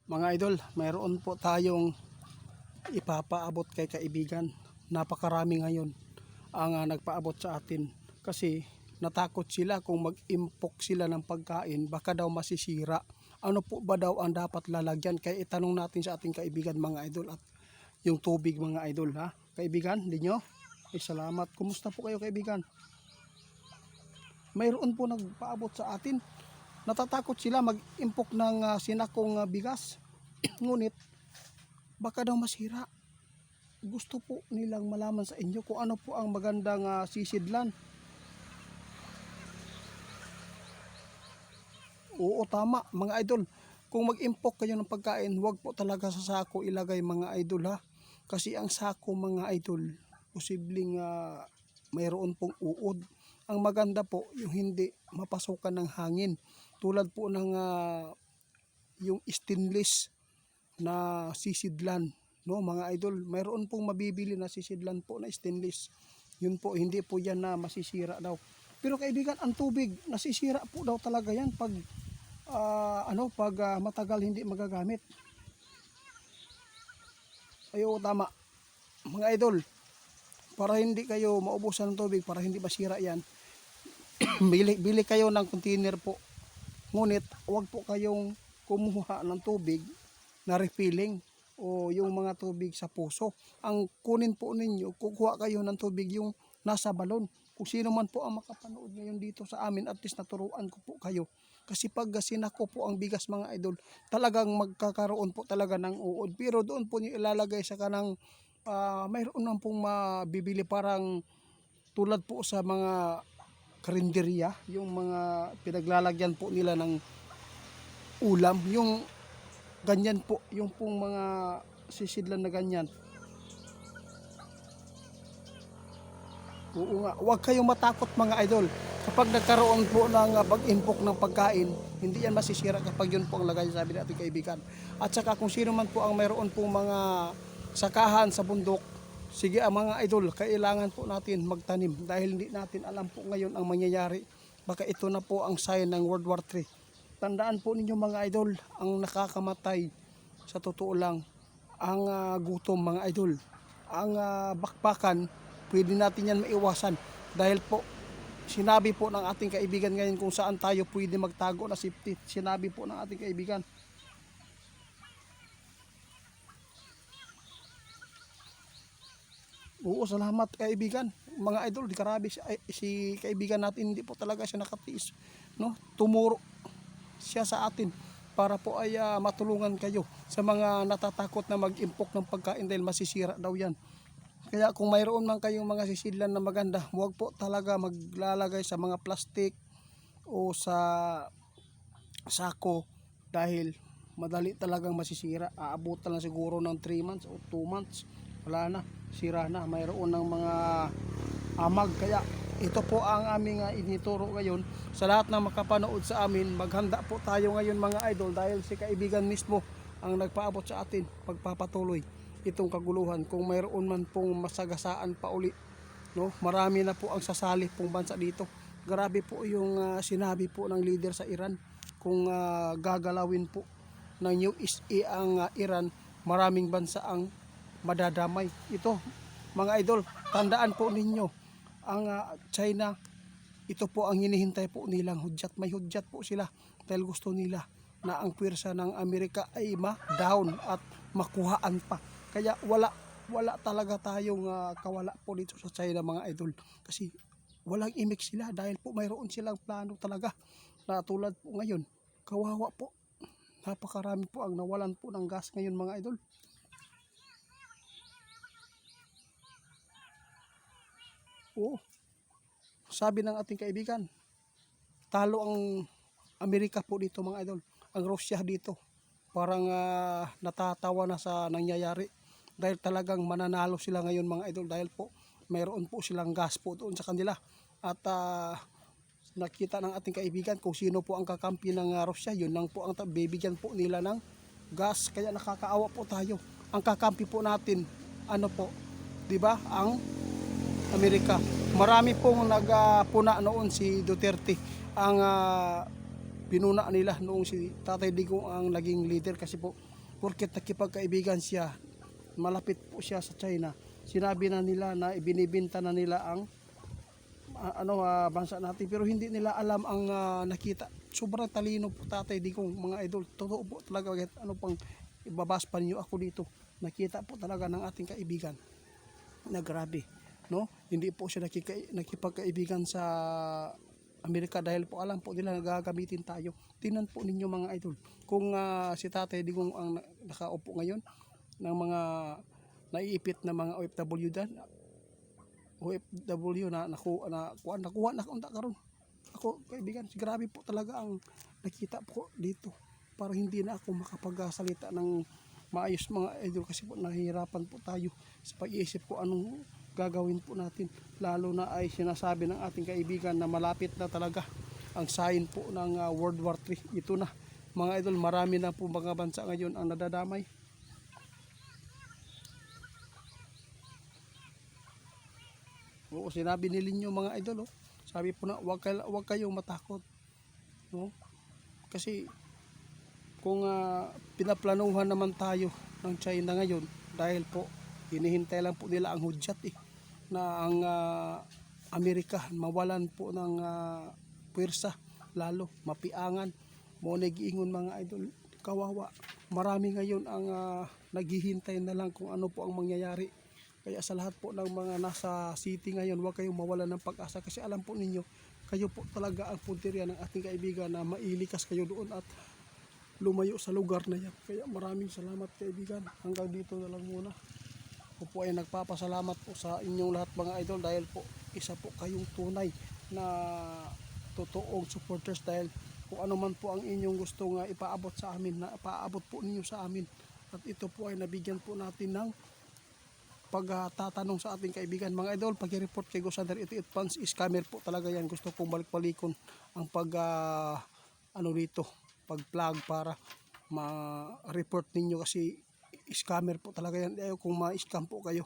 Mga idol, mayroon po tayong ipapaabot kay kaibigan. Napakarami ngayon ang nagpaabot sa atin kasi natakot sila kung mag-impok sila ng pagkain, baka daw masisira. Ano po ba daw ang dapat lalagyan? Kaya itanong natin sa ating kaibigan mga idol at yung tubig mga idol ha. Kaibigan, di nyo? Ay salamat. Kumusta po kayo kaibigan? Mayroon po nagpaabot sa atin. Natatakot sila mag-impok ng sinakong bigas. Ngunit baka daw masira. Gusto po nilang malaman sa inyo kung ano po ang magandang sisidlan. Oo, tama mga idol. Kung mag-impok kayo ng pagkain, huwag po talaga sa sako ilagay mga idol ha. Kasi ang sako mga idol, posibleng mayroon pong uod. Ang maganda po yung hindi mapasukan ng hangin. Tulad po ng yung stainless na sisidlan, no mga idol, mayroon pong mabibili na sisidlan po na stainless. Yun po, hindi po yan na masisira daw. Pero kaibigan, ang tubig nasisira po daw talaga yan pag matagal hindi magagamit. Ayo, tama mga idol, para hindi kayo maubusan ng tubig, para hindi masira yan, bili kayo ng container po. Ngunit huwag po kayong kumuha ng tubig na refilling o yung mga tubig sa puso. Ang kunin po ninyo, kukuha kayo ng tubig yung nasa balon. Kung sino man po ang makapanood ngayon dito sa amin, at least naturuan ko po kayo. Kasi pag sinako po ang bigas mga idol, talagang magkakaroon po talaga ng uod. Pero doon po niyo ilalagay sa kanang mayroon lang pong mabibili parang tulad po sa mga karinderya, yung mga pinaglalagyan po nila ng ulam, yung ganyan po, yung pong mga sisidlan na ganyan. Oo nga, huwag kayong matakot mga idol. Kapag nagkaroon po ng pag-impok ng pagkain, hindi yan masisira kapag yun po ang lagay, sabi natin kaibigan. At saka kung sino man po ang mayroon pong mga sakahan sa bundok, sige mga idol, kailangan po natin magtanim dahil hindi natin alam po ngayon ang mangyayari. Baka ito na po ang sign ng World War III. Tandaan po ninyo mga idol, ang nakakamatay sa totoo lang, ang gutom mga idol. Ang bakbakan, pwede natin yan maiwasan. Dahil po, sinabi po ng ating kaibigan ngayon kung saan tayo pwede magtago na safety. Sinabi po ng ating kaibigan. Oo, salamat kaibigan. Mga idol, di karabi si kaibigan natin, hindi po talaga siya nakatiis. No? Tumuro siya sa atin para po ay matulungan kayo sa mga natatakot na mag-impok ng pagkain dahil masisira daw yan. Kaya kung mayroon man kayong mga sisidlan na maganda, huwag po talaga maglalagay sa mga plastic o sa sako dahil madali talagang masisira. Aabutan lang siguro ng 3 months o 2 months, wala na, sira na, mayroon ng mga amag. Kaya ito po ang aming inituro ngayon sa lahat ng makapanood sa amin. Maghanda po tayo ngayon mga idol dahil si kaibigan mismo ang nagpaabot sa atin pagpapatuloy itong kaguluhan. Kung mayroon man pong masagasaan pa uli, no? Marami na po ang sasali pong bansa dito. Grabe po yung sinabi po ng leader sa Iran, kung gagalawin po ng USA ang Iran, maraming bansa ang madadamay. Ito mga idol, tandaan po ninyo, ang China, ito po ang hinihintay po nilang hudyat. May hudyat po sila dahil gusto nila na ang pwersa ng Amerika ay ma-down at makuhaan pa. Kaya wala talaga tayong kawala po dito sa China mga idol. Kasi walang imik sila dahil po mayroon silang plano talaga. Na tulad po ngayon, kawawa po. Napakarami po ang nawalan po ng gas ngayon mga idol. Oo, sabi ng ating kaibigan, talo ang Amerika po dito mga idol. Ang Russia dito, parang natatawa na sa nangyayari. Dahil talagang mananalo sila ngayon mga idol. Dahil po, mayroon po silang gas po doon sa kanila. At nakita ng ating kaibigan kung sino po ang kakampi ng Russia. Yun lang po ang bibigyan po nila ng gas. Kaya nakakaawa po tayo. Ang kakampi po natin, ano po, di ba? Ang Amerika. Marami pong nagpuna noon si Duterte. Ang pinuna nila noong si Tatay Digong ang naging leader kasi po porket nakipagkaibigan siya, malapit po siya sa China, sinabi na nila na ibinibenta na nila ang bansa natin, pero hindi nila alam ang nakita. Sobrang talino po tatay di kong mga idol, totoo po talaga. Kahit ano pang ibabas pa niyo ako dito, nakita po talaga ng ating kaibigan na grabe, no? Hindi po siya nakipagkaibigan sa Amerika dahil po alam po nila gagamitin tayo. Tingnan po ninyo mga idol, kung si tatay digong ang nakaupo ngayon ng mga naiipit na mga OFW dan, OFW na nakuha na unta karon. Ako kaibigan, grabe po talaga ang nakita po dito. Para hindi na ako makapagsalita ng maayos mga idol, kasi po nahihirapan po tayo sa pag-iisip ko anong gagawin po natin. Lalo na ay sinasabi ng ating kaibigan na malapit na talaga ang sign po ng World War III. Ito na mga idol, marami na po mga bansa ngayon ang nadadamay. Oo, sinabi ni Linyo mga idol, sabi po na wag kayong matakot, no? Kasi kung pinaplanuhan naman tayo ng China ngayon, dahil po hinihintay lang po nila ang hudyat na ang Amerika mawalan po ng puwersa, lalo mapiangan mo nagiingon mga idol. Kawawa, marami ngayon ang naghihintay na lang kung ano po ang mangyayari. Kaya sa lahat po ng mga nasa city ngayon, huwag kayong mawalan ng pag-asa, kasi alam po ninyo, kayo po talaga ang punteriya ng ating kaibigan na mailikas kayo doon at lumayo sa lugar na yan. Kaya maraming salamat kaibigan. Hanggang dito na lang muna. Ako po ay nagpapasalamat po sa inyong lahat mga idol, dahil po isa po kayong tunay na totoong supporters, dahil kung ano man po ang inyong gustong ipaabot sa amin, na ipaabot po ninyo sa amin. At ito po ay nabigyan po natin ng pagtatanong sa ating kaibigan mga idol. Pag-report kay Ghost Hunter 88 Fans, scammer po talaga yan. Gusto kong balik-balikon ang pag-plug para ma-report ninyo, kasi scammer po talaga yan. Ayaw kung ma-scam po kayo.